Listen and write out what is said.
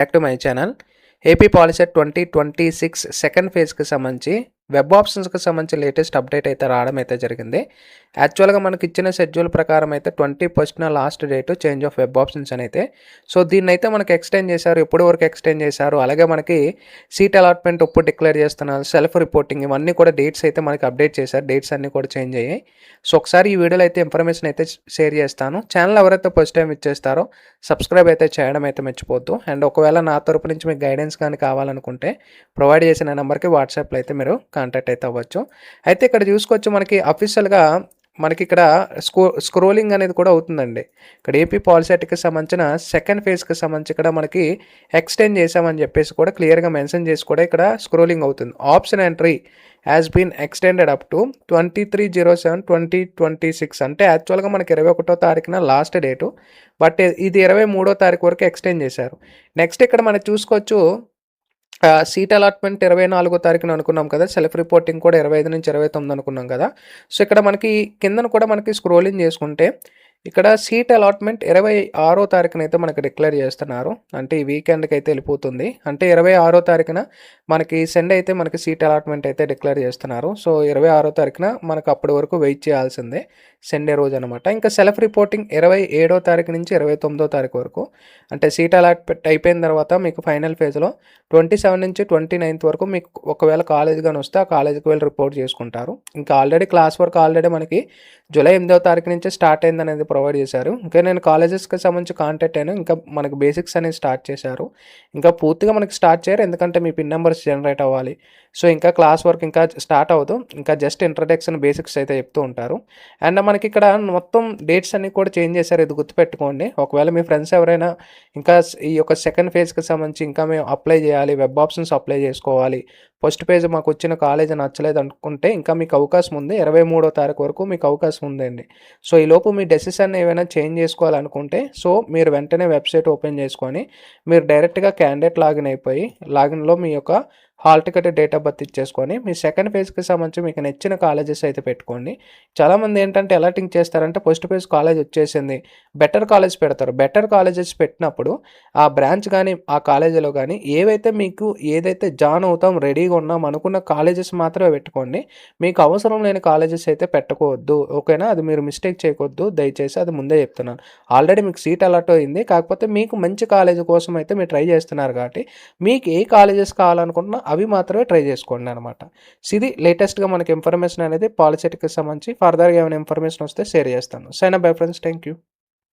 Back to my channel. AP POLYCET 2026 second ఫేజ్కి సంబంధించి web ఆప్షన్స్కి సంబంధించి లేటెస్ట్ అప్డేట్ అయితే రావడం అయితే జరిగింది. యాక్చువల్గా మనకి ఇచ్చిన షెడ్యూల్ ప్రకారం అయితే 21న last date change of web options అని అయితే. సో దీన్ని అయితే మనకి ఎక్స్టెండ్ చేశారు. ఎప్పటి వరకు ఎక్స్టెండ్ చేశారు, అలాగే మనకి సీట్ అలాట్మెంట్ ఎప్పుడు డిక్లేర్ చేస్తున్నారు, సెల్ఫ్ రిపోర్టింగ్, ఇవన్నీ కూడా డేట్స్ అయితే మనకి అప్డేట్ చేశారు. డేట్స్ అన్నీ కూడా చేంజ్ అయ్యాయి. సో ఒకసారి ఈ వీడియోలో అయితే ఇన్ఫర్మేషన్ అయితే షేర్ చేస్తాను. ఛానల్ ఎవరైతే ఫస్ట్ టైం ఇచ్చేస్తారో సబ్స్క్రైబ్ అయితే చేయడం అయితే మర్చిపోద్దు. అండ్ ఒకవేళ నా తరపు నుంచి మీకు గైడెన్స్ కానీ కావాలనుకుంటే ప్రొవైడ్ చేసిన నెంబర్కి వాట్సాప్లో అయితే మీరు కాంటాక్ట్ అయితే అవ్వచ్చు. అయితే ఇక్కడ చూసుకోవచ్చు, మనకి అఫీషియల్గా మనకి ఇక్కడ స్క్రోలింగ్ అనేది కూడా అవుతుందండి. ఇక్కడ ఏపీ పాలిసెట్కి సంబంధించిన సెకండ్ ఫేజ్కి సంబంధించి ఇక్కడ మనకి ఎక్స్టెండ్ చేసామని చెప్పేసి కూడా క్లియర్గా మెన్షన్ చేసి కూడా ఇక్కడ స్క్రోలింగ్ అవుతుంది. Option entry has been extended up to 23/07/2026. అంటే యాక్చువల్గా మనకి 21వ తారీఖున లాస్ట్ డేటు, బట్ ఇది 23వ తారీఖు వరకు ఎక్స్టెండ్ చేశారు. నెక్స్ట్ ఇక్కడ మనం చూసుకోవచ్చు, సీట్ అలాట్మెంట్ 24వ తారీఖున అనుకున్నాం కదా, సెల్ఫ్ రిపోర్టింగ్ కూడా 25 నుంచి 29 అనుకున్నాం కదా. సో ఇక్కడ మనకి కిందన కూడా మనకి స్క్రోలింగ్ చేసుకుంటే ఇక్కడ సీట్ అలాట్మెంట్ 26వ తారీఖున అయితే మనకి డిక్లేర్ చేస్తున్నారు. అంటే ఈ వీకెండ్కి అయితే వెళ్ళిపోతుంది. అంటే 26వ తారీఖున మనకి సెండ్ అయితే మనకి సీట్ అలాట్మెంట్ అయితే డిక్లేర్ చేస్తున్నారు. సో 26వ తారీఖున మనకు అప్పటి వరకు వెయిట్ చేయాల్సిందే, సండే రోజు అనమాట. ఇంకా సెల్ఫ్ రిపోర్టింగ్ 27వ తారీఖు నుంచి 29వ తారీఖు వరకు. అంటే సీట్ అలాట్మెంట్ అయిపోయిన తర్వాత మీకు ఫైనల్ ఫేజ్లో 27 నుంచి 29th వరకు మీకు ఒకవేళ కాలేజ్ కానీ వస్తే ఆ కాలేజీకి వెళ్ళి రిపోర్ట్ చేసుకుంటారు. ఇంకా ఆల్రెడీ క్లాస్ వర్క్ ఆల్రెడీ మనకి జూలై 8వ తారీఖు నుంచి స్టార్ట్ అయింది అనేది ప్రొవైడ్ చేశారు. ఇంకా నేను కాలేజెస్కి సంబంధించి కాంటాక్ట్ అయ్యాను. ఇంకా మనకి బేసిక్స్ అనేది స్టార్ట్ చేశారు. ఇంకా పూర్తిగా మనకి స్టార్ట్ చేయరు, ఎందుకంటే మీ పిన్ నెంబర్స్ జనరేట్ అవ్వాలి. సో ఇంకా క్లాస్ వర్క్ ఇంకా స్టార్ట్ అవ్వదు. ఇంకా జస్ట్ ఇంట్రడక్షన్ బేసిక్స్ అయితే చెప్తూ ఉంటారు. అండ్ మనకి ఇక్కడ మొత్తం డేట్స్ అన్ని కూడా చేంజ్ చేశారు, ఇది గుర్తుపెట్టుకోండి. ఒకవేళ మీ ఫ్రెండ్స్ ఎవరైనా ఇంకా ఈ యొక్క సెకండ్ ఫేజ్కి సంబంధించి ఇంకా మేము అప్లై చేయాలి, వెబ్ ఆప్షన్స్ అప్లై చేసుకోవాలి, ఫస్ట్ పేజ్ మాకు వచ్చిన కాలేజ్ నచ్చలేదు అనుకుంటే ఇంకా మీకు అవకాశం ఉంది. 23వ తారీఖు వరకు మీకు అవకాశం ఉందండి. సో ఈలోపు మీ డెసిషన్ ఏమైనా చేంజ్ చేసుకోవాలనుకుంటే సో మీరు వెంటనే వెబ్సైట్ ఓపెన్ చేసుకొని మీరు డైరెక్ట్గా క్యాండిడేట్ లాగిన్ అయిపోయి లాగిన్లో మీ యొక్క hall ticket, date of birth ఇచ్చేసుకొని మీ సెకండ్ పేజ్కి సంబంధించి మీకు నచ్చిన కాలేజెస్ అయితే పెట్టుకోండి. చాలామంది ఏంటంటే ఎలా థింక్ చేస్తారంటే ఫస్ట్ పేజ్ కాలేజ్ వచ్చేసింది, బెటర్ కాలేజ్ పెడతారు. బెటర్ కాలేజెస్ పెట్టినప్పుడు ఆ బ్రాంచ్ కానీ ఆ కాలేజీలో కానీ మీకు ఏదైతే జాయిన్ అవుతాం రెడీగా ఉన్నాం అనుకున్న కాలేజెస్ మాత్రమే పెట్టుకోండి. మీకు అవసరం లేని కాలేజెస్ అయితే పెట్టుకోవద్దు, ఓకేనా? అది మీరు మిస్టేక్ చేయకూడదు దయచేసి, అది ముందే చెప్తున్నాను. ఆల్రెడీ మీకు సీట్ అలాట్ అయింది, కాకపోతే మీకు మంచి కాలేజ్ కోసం అయితే మీరు ట్రై చేస్తున్నారు కాబట్టి మీకు ఏ కాలేజెస్ కావాలనుకుంటున్నా అవి మాత్రమే ట్రై చేసుకోండి అనమాట. ఇది లేటెస్ట్గా మనకి ఇన్ఫర్మేషన్ అనేది పాలిసెట్కి సంబంధించి. ఫర్దర్గా ఏమైనా ఇన్ఫర్మేషన్ వస్తే షేర్ చేస్తాను. Sign up bye friends, thank you.